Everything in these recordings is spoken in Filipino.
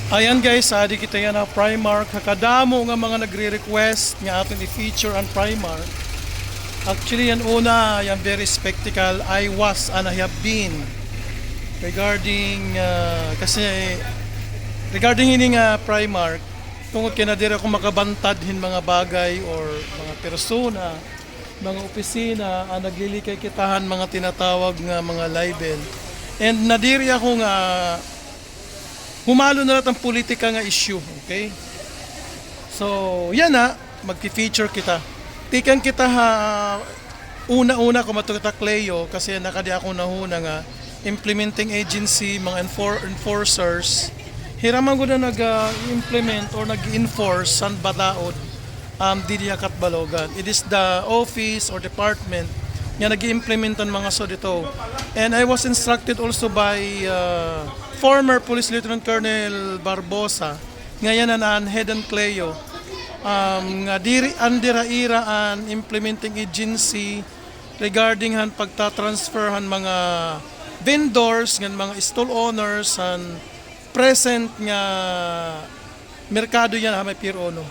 Ayan guys, adi kita yan na Primark. Kakadamo nga mga nagre-request nga atin i-feature ang Primark. Actually, yan una, yan very spectacle. I was and I have been regarding, kasi regarding ini nga Primark, tungod kinadira kung makabantad hin mga bagay or mga persona, mga opisina, ang naglilikay kitahan mga tinatawag nga mga libel. And nadiri ako nga humalo na lahat ang politika nga issue, okay? So, yan na, magki-feature kita. Tikan kita ha, una-una kung matukita Cleo, kasi nakadi ako nahuna nga, implementing agency, mga enforcers, hiraman ko na nag-implement or nag-enforce san bataod Didiya Katbalogan. It is the office or department nga nag-implementan mga so dito. And I was instructed also by former Police Lieutenant Colonel Barbosa, ngayon na head and Cleo, nga diri andira-ira an implementing agency regarding han pagta-transfer han mga vendors, ng mga stall owners, han present nga merkado yan ha may pirono.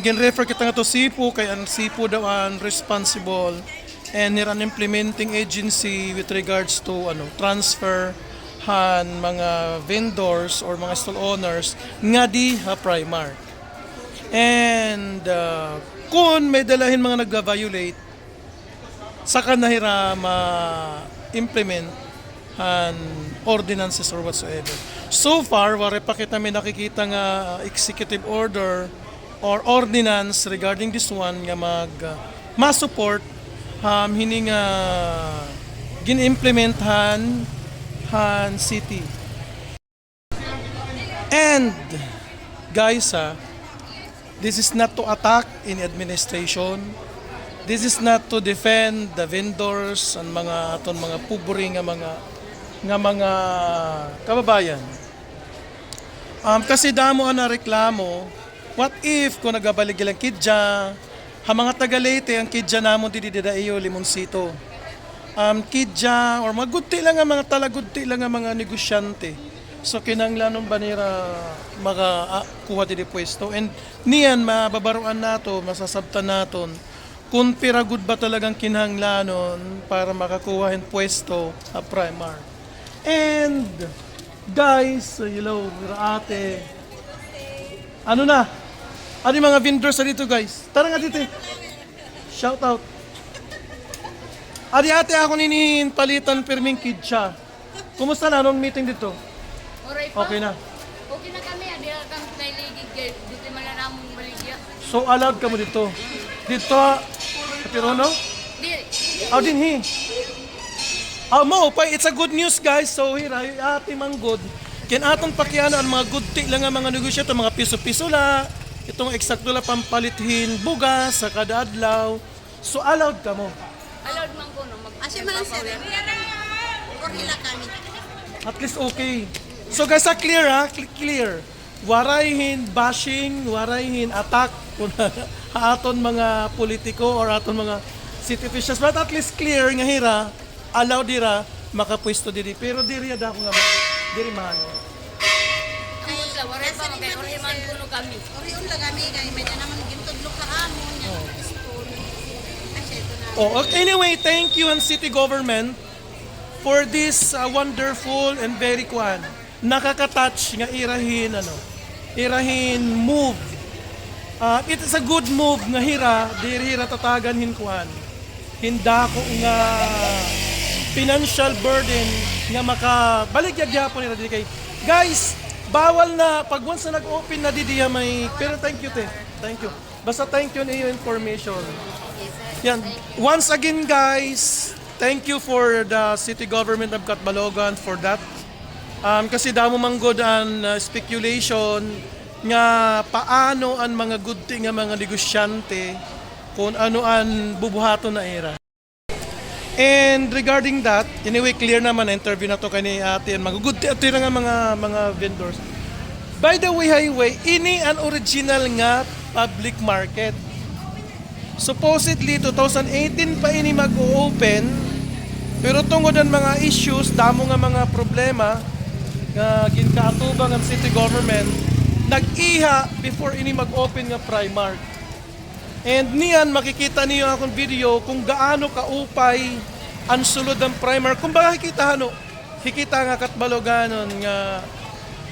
Gin-refer kita nga to SIPO, kay ang SIPO daw ang responsible and an implementing agency with regards to transfer han mga vendors or mga stall owners nga di ha Primark. And kung may dalahin mga nag-violate, saka nahira ma-implement han ordinances or whatsoever. So far, wala pa kita may nakikita nga executive order or ordinance regarding this one nga ma-support hini nga gin-implement han city. And guys, this is not to attack in administration. This is not to defend the vendors and mga aton mga puburi nga mga kababayan. Kasi damo na reklamo, what if kung nagabalik ilang kidja, ha mga taga-Leyte ang kidja namon dididaiyo Limoncito. Kidja or magudti lang nga mga talagudti lang nga mga negosyante. So kinanglanon ba nila makakuha dito pwesto, and niyan mababaruan nato, masasabtan naton kung piragud ba talagang kinahanglanon para makakuha ng pwesto sa Primark. And guys, hello, ate. Ano na? Ano yung mga vendors na dito guys? Tara nga dito. Shout out. Ate ako ninihin palitan perming kidsa. Kumusta na anong meeting dito? Okay na. Okay na kami, adi kami nailigid dito man na namong baligya. So allowed ka mo dito. Dito Pirono? Diri. Dinhi. Mo pa, it's a good news guys. So here ate mang good. Ken aton pakiano ang mga good ti lang nga mga negosyo, mga piso-piso la. Itong eksakto la pampalithin bugas sa kada adlaw. So allowed ka mo. Allowed man ko no. Asya man sir. Or hila kami. At least okay. So guys, clear clear. Warayhin bashing, warayhin attack kung aton mga politiko or aton mga city officials, but at least clear nga hira, allow dira makapwesto diri. Pero diri ada ko nga diri man. Ang sa waray pa kay ori man kuno kami. Oriun lang kami kay may naman gintudlok ka amon yan school. Asya ito na. Anyway, thank you and city government for this wonderful and very nakaka-touch nga irahin move. It is a good move nga diri tatagan hinkuan. Hinda ko nga financial burden nga makabalik gyapon nila diri kay. Guys, bawal na pag once na nag-open na didiya may, pero thank you te. Thank you. Basta thank you na iyo information. Yan. Once again guys, thank you for the city government of Katbalogan for that. Kasi damo manggod ang speculation nga paano ang mga gudti nga mga negosyante kung ano ang bubuhaton na era. And regarding that, anyway, clear naman na interview na to kay ni ate ang mga gudti at nga mga vendors. By the way, highway, ini ang original nga public market. Supposedly 2018 pa ini mag-open, pero tungod ang mga issues, damo nga mga problema, nga ginkaatubang ang city government nag-iha before ini mag-open nga Primark. And niyan makikita niyo akong video kung gaano kaupay ang sulod ng Primark. Kung baka hikita hikita nga katbaloganon nga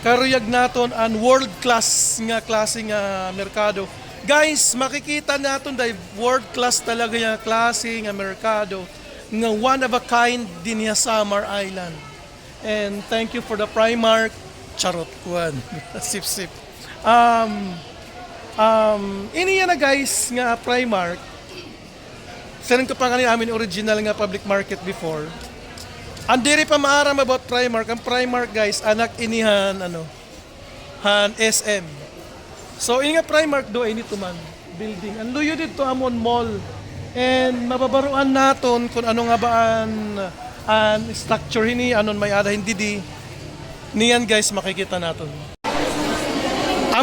karuyag naton ang world class nga klase nga merkado. Guys, makikita naton dahil world class talaga yung klase nga merkado nga one of a kind din niya Samar Island. And thank you for the Primark. Charot kuan. Sip-sip. Ini yan na guys nga Primark. Sarang ko pa kanina amin original nga public market before. Andiri pa maaram about Primark. Ang Primark guys, anak inihan han SM. So ini nga Primark do ini tuman building. Ang luyo dito amon mall. And mababaruan naton kung ano nga ba ang structure ini anon may ada hindi di. Niyan guys makikita naton.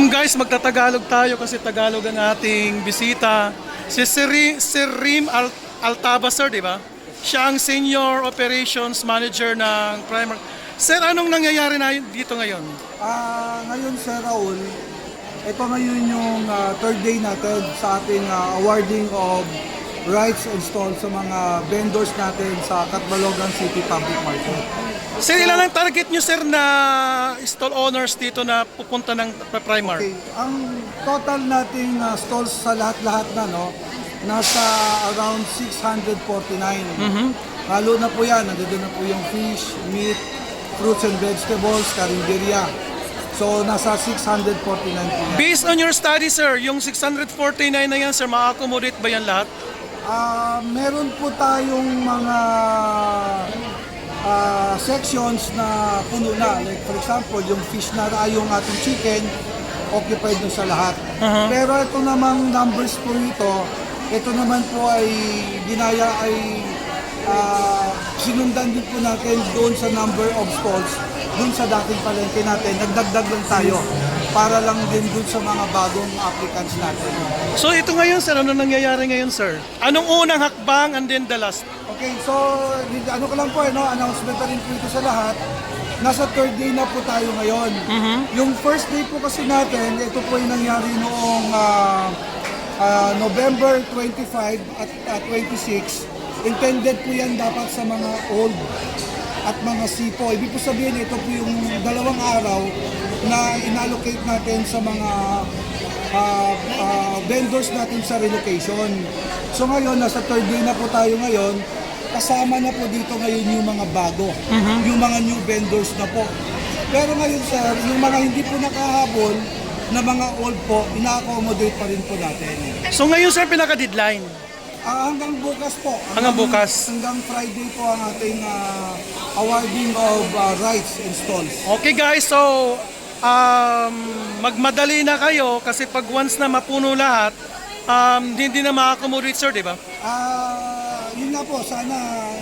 Guys, magtatagalog tayo kasi Tagalog ang ating bisita. Si Sir Rim Altaba, sir, di ba? Siya ang Senior Operations Manager ng Primark. Sir, anong nangyayari na dito ngayon? Ngayon, Sir Raul, ito ngayon yung third day natin sa ating awarding of rights and stalls sa mga vendors natin sa Catbalogan City Public Market. Sir, ilan ang target nyo, sir, na stall owners dito na pupunta ng Primark? Okay, ang total nating stalls sa lahat-lahat na, nasa around 649. Lalo na po yan, nandito na po yung fish, meat, fruits and vegetables, karinderya. So, nasa 649 po yan. Based on your study, sir, yung 649 na yan, sir, ma-accommodate ba yan lahat? Meron po tayong mga sections na puno na. Like for example, yung fish na yung ating chicken, occupied na sa lahat. Pero ito namang numbers po ito naman po ay sinundan din po natin doon sa number of stalls, doon sa dating palengke natin. Nagdagdag lang tayo para lang din doon sa mga bagong applicants natin. So ito ngayon, sir, ano nangyayari ngayon, sir? Anong unang hakbang and then the last? Okay, so ano ko lang po, announcement na rin po ito sa lahat. Nasa third day na po tayo ngayon. Yung first day po kasi natin, ito po yung nangyari noong November 25 at 26. Intended po yan dapat sa mga old at mga sipo. Ibig po sabihin, ito po yung dalawang araw na inallocate natin sa mga vendors natin sa relocation. So ngayon, nasa third day na po tayo ngayon. Kasama na po dito ngayon yung mga bago, yung mga new vendors na po. Pero ngayon, sir, yung mga hindi po nakahabol na mga old po, ina-accommodate pa rin po natin. So ngayon, sir, pinaka-deadline? Hanggang bukas po. Hanggang bukas? Hanggang Friday po ang ating awarding of rights and stalls. Okay guys, so magmadali na kayo kasi pag once na mapuno lahat, hindi na ma-accommodate, sir, di ba? Yun nga po, sana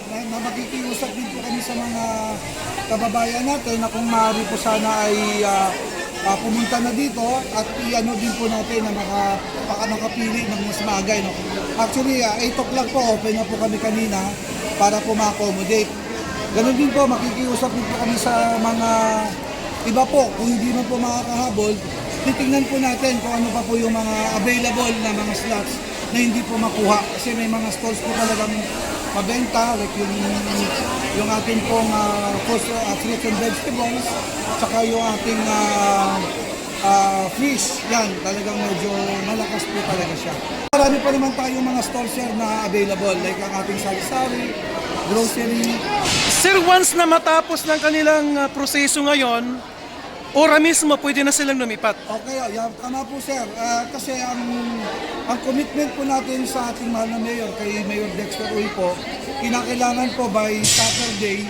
na magkikiusap din po kami sa mga kababayan natin na kung maaari po sana ay pumunta na dito at i-ano din po natin na makapili ng mas maagay. No? Actually, 8 o'clock po, open na po kami kanina para po ma-accommodate. Ganun din po, makikiusap din po kami sa mga iba po, kung hindi man po makakahabol, titingnan po natin kung ano pa po yung mga available na mga slots na hindi po makuha. Kasi may mga stalls po talagang mabenta, like yung ating pong fruits and vegetables, saka yung ating fish, yan, talagang medyo malakas po talaga siya. Marami pa naman tayong mga stalls here na available, like ang ating sari-sari, grocery. Sir, once na matapos ng kanilang proseso ngayon, ora mismo pwede na silang lumipat. Okay, tama po sir. Kasi ang commitment po natin sa ating mahal na mayor, kay Mayor Dexter Uy po, kinakailangan po by Saturday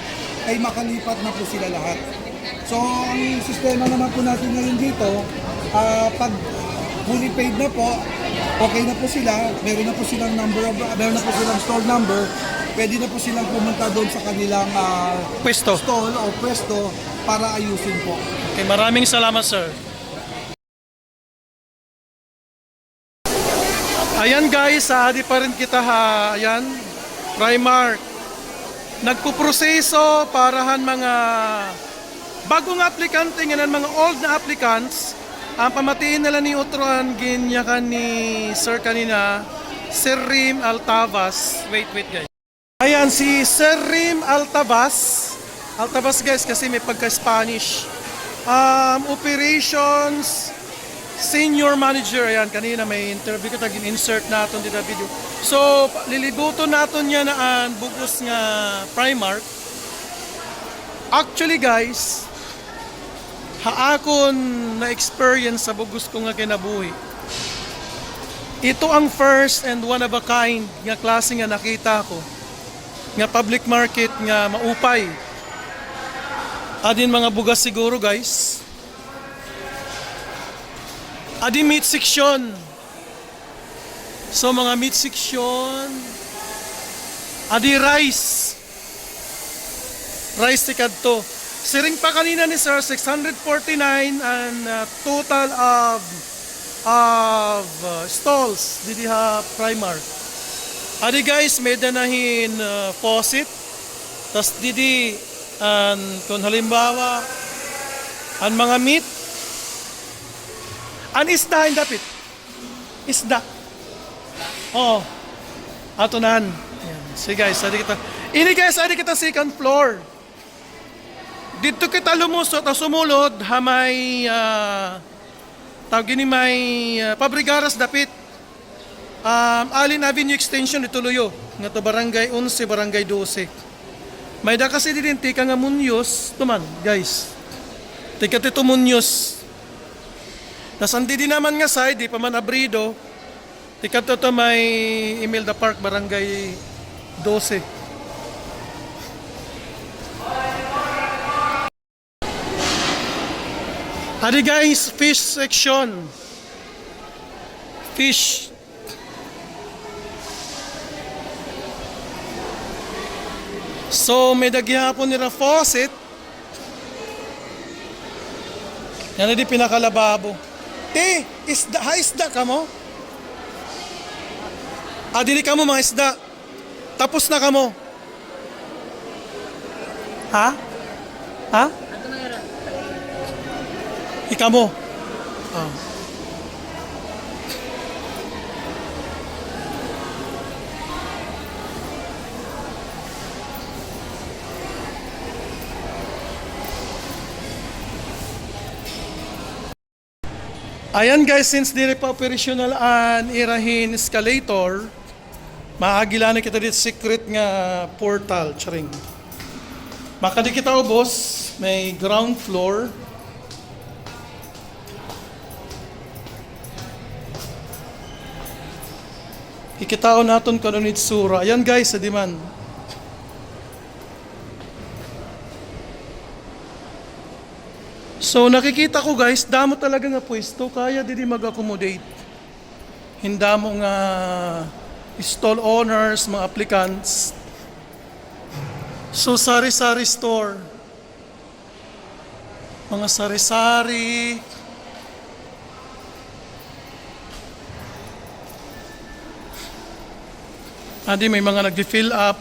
ay makalipat na po sila lahat. So, ang sistema naman po natin ngayon dito, pag fully paid na po, okay na po sila, meron na po silang store number, pwede na po silang pumunta doon sa kanilang Pwesto. stall o pwesto para ayusin po. Okay, maraming salamat, sir. Ayan guys, di pa rin kita ha. Ayan, Primark. Nagpuproseso parahan mga bagong aplikante nga ng mga old na applicants, ang pamatiin nila ni Utroan ginyakan ni Sir kanina, Sir Rim Altavas. Wait guys. Ayan si Sir Rim Altavas. Altavas guys kasi may pagka-Spanish. Operations Senior Manager. Ayan, kanina may interview ko tagin insert natin dito video. So, lilibuton natin yan na ang bugos nga Primark. Actually guys, haakon na experience sa bugos ko nga kinabuhi. Ito ang first and one of a kind nga klase nga nakita ko. Nga public market nga maupay. Adin mga bugas siguro guys. Adin meat section. So mga meat section. Adi rice. Rice tikad to. Siring pa kanina ni Sir, 649 and total of stalls didi ha Primark. Adi guys, may danahin faucet. Tas didi kung halimbawa ang mga meat ang isda in dapit. Isda. Oo. Ato nan. Sige guys, adi kita. Ini guys, adi kita second floor. Dito kita lumusot o sumulod hamay tawag ni may Pabrigaras dapit. Alin Avenue Extension dito luyo. Nga to barangay 11, barangay 12. May da kasi din tika nga Munyos, tuman guys. Tika tito Munyos. Nasandi din naman nga side, di pa man abrido. Tika to may Imelda Park, barangay 12. Adi guys, fish section. Fish. So, may daghihapon nila faucet. Yan na di pinakalababo. Isda, isda ka mo? Dili ka mo mga isda. Tapos na ka mo. Ha? Ha? Ika mo. Ayan guys, since di pa operational an irahin escalator, maagila na kita dito secret nga portal, charing. Makadi kita ubos, may ground floor. Ikitao naton kung ano itsura. Ayan guys, sa diman. So nakikita ko guys, damo talaga nga pwesto, kaya didi mag-accommodate. Hinda mo nga stall owners, mga applicants. So sari-sari store. Mga sari-sari. Adi may mga nag-fill up.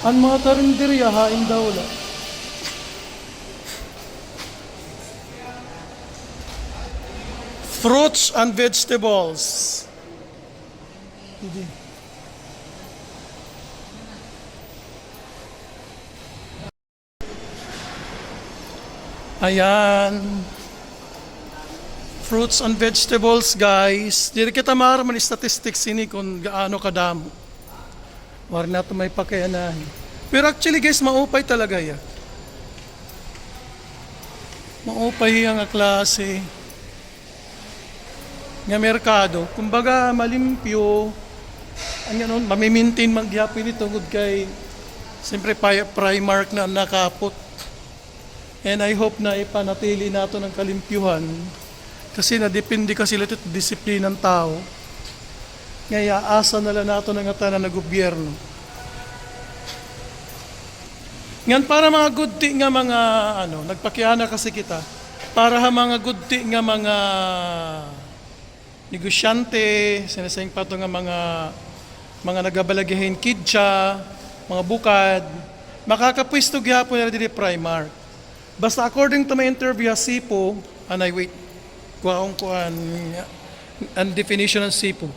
Ang mga karinderya, hain daw la. Fruits and vegetables. Ayan. Fruits and vegetables, guys. Dili kita maraman statistics ini kung gaano kadamo. War na ito may pakayanahin. Pero actually guys, maupay talaga yan. Maupay ang klase nga merkado. Kumbaga malimpyo, ano, mamimintain magyapin ito good kay siyempre Primark na nakapot. And I hope na ipanatili nato ng kalimpyuhan kasi nadepende kasi ito disiplina ng tao. Ngaya asa na lang nato ng atanan na gobyerno. Ngan para mga gudti nga mga nagpakiana kasi kita para ha mga gudti nga mga negosyante, sinasayang pato nga mga nagabalagahin kidja, mga bukad, makakapwisto gyapon nila dili Primark. Basta according to my interview sa SIPO, anay wait, kuhaan ang definition ng SIPO.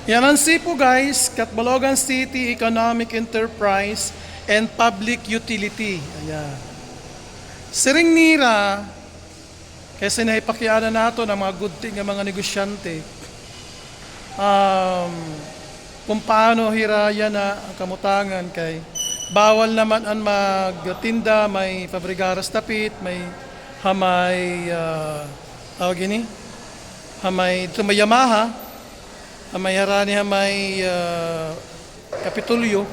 Yan ang SIPO guys, Catbalogan City Economic Enterprise and Public Utility. Ayan. Siring nira, kasi nahipakyana nato ng mga good thing ng mga negosyante, kung paano hiraya na ang kamutangan kay bawal naman ang magtinda, may pabrigaras tapit, may hamay, tawag ini, hamay, ito may Yamaha, hamay harani, hamay Kapitulyo.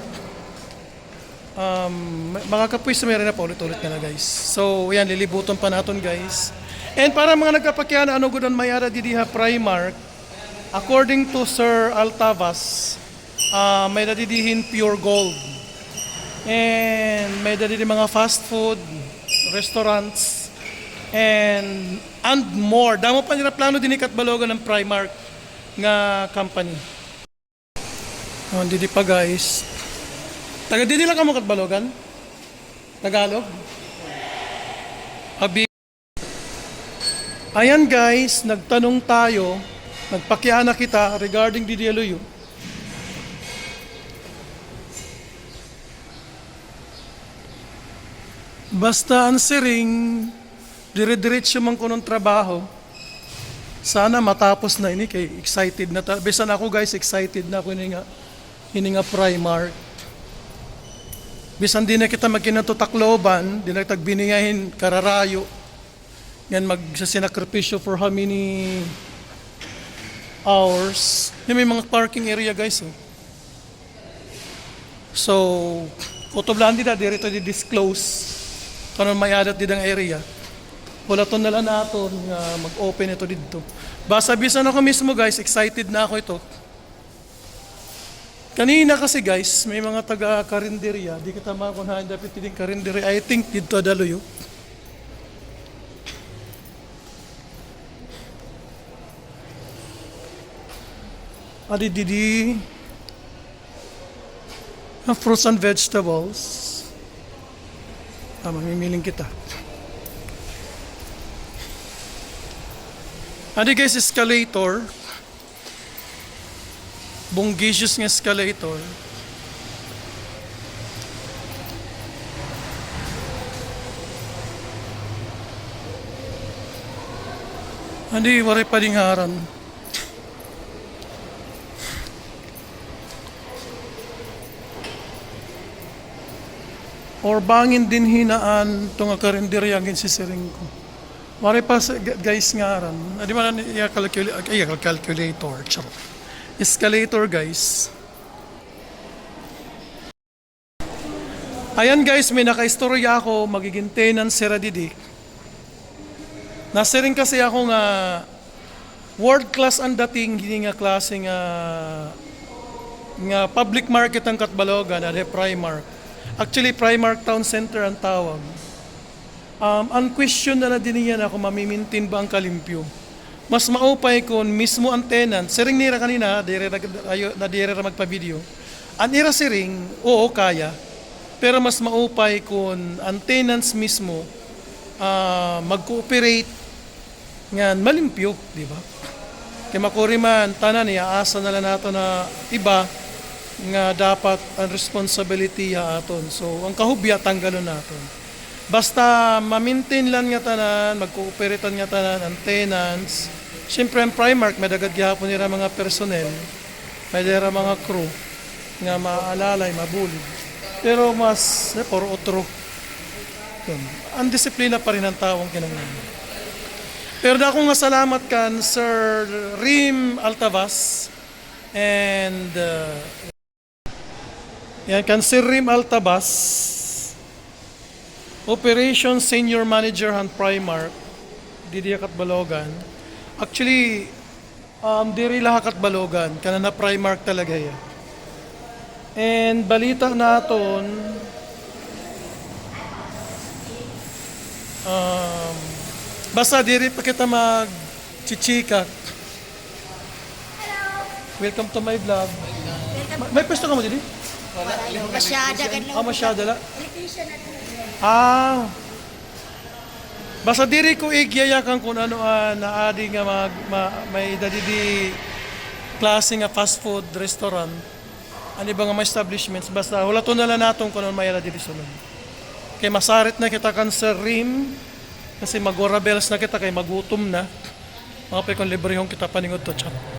Mga kapwis may rin na paulit-ulit ka na guys. So yan, lilibutan pa natin guys. And para mga nagkapakyana, ano gudon may ara didiha Primark, according to Sir Altavas, may nadidihin pure gold. And may nadidihin mga fast food, restaurants, and more. Damo pa nila plano din Catbalogan ng Primark nga company. Hindi pa guys. Taga di nila ka mo Catbalogan? Tagalog? Ayan guys, nagtanong tayo, nagpakiana kita regarding DDLU. Basta ang siring, dire-diretso man ko ng trabaho. Sana matapos na ini kay excited na ta. Bisan ako guys, excited na ako hininga Primark. Bisan di na kita magkinato Tacloban, di na kita biningahin Kararayo. Yan magsasinakripisyo for how many hours. Yan may mga parking area guys. Oh. So, kutublaan din na, dito di-disclose kung may adat din ang area. Wala to nala natin mag-open ito dito. Basta bisan ako mismo guys, excited na ako ito. Kanina kasi guys, may mga taga-karinderya, di kita makunahan dapat din karinderya. I think dito Adaluyo. Adididi, fruits and vegetables. Mamimiling kita. Adi guys, escalator. Bonggacious ng escalator. Adi, waray pa ding haran. Or bangin din hinaan itong karinderya ang sisiring ko. Mari pa guys nga ran. Di ba na calculator. Charot. Escalator guys. Ayan guys, may naka-istorya ako. Magiging tenant si Radidik. Nasiring kasi ako nga world class ang dating hindi nga klase nga public market ang Catbalogan at Primark. Actually, Primark Town Center ang tawag. Ang question na din niya na kung mamimintin ba ang kalimpyo. Mas maupay kung mismo ang tenant. Siring nira kanina, na dire magpa-video. Ang ira siring, oo, kaya. Pero mas maupay kung ang tenants mismo mag-cooperate nga malimpyo, di ba? Kaya makuriman, tanan niya, asa na lang nato na iba nga dapat ang responsibility ha aton. So, ang kahubya tanggalon naton. Basta ma-maintain lang nga tanan, mag-cooperate nga tanan ang tenants. Siyempre ang Primark, may dagad gihapon nila mga personnel, may dira mga crew nga maalalay, mabulig. Pero mas por otro. Ang disiplina pa rin ang taong kinanglan. Pero na akong salamat kan Sir Rim Altavas and yan kan Sir Rim Altabas, Operations Senior Manager han Primark, Didiya Catbalogan. Actually, diri lahat Catbalogan, kana na Primark talaga yan. And balita naton, basta diri pa kita mag-chichika. Welcome to my vlog. May pwesto ka mo dili? Masyada ka Ah, masyado la. Ah. Basta diri ko igyayakan kung ano na adi nga may dadidi klase nga fast food restaurant. Ano ba nga mga establishments basta wala to na lang natong kung ano mayara diri sunod. Kay masarit na kita kan sa rim kasi magorabels na kita kay magutom na. Mga pe kung librehong kita paningod to chat.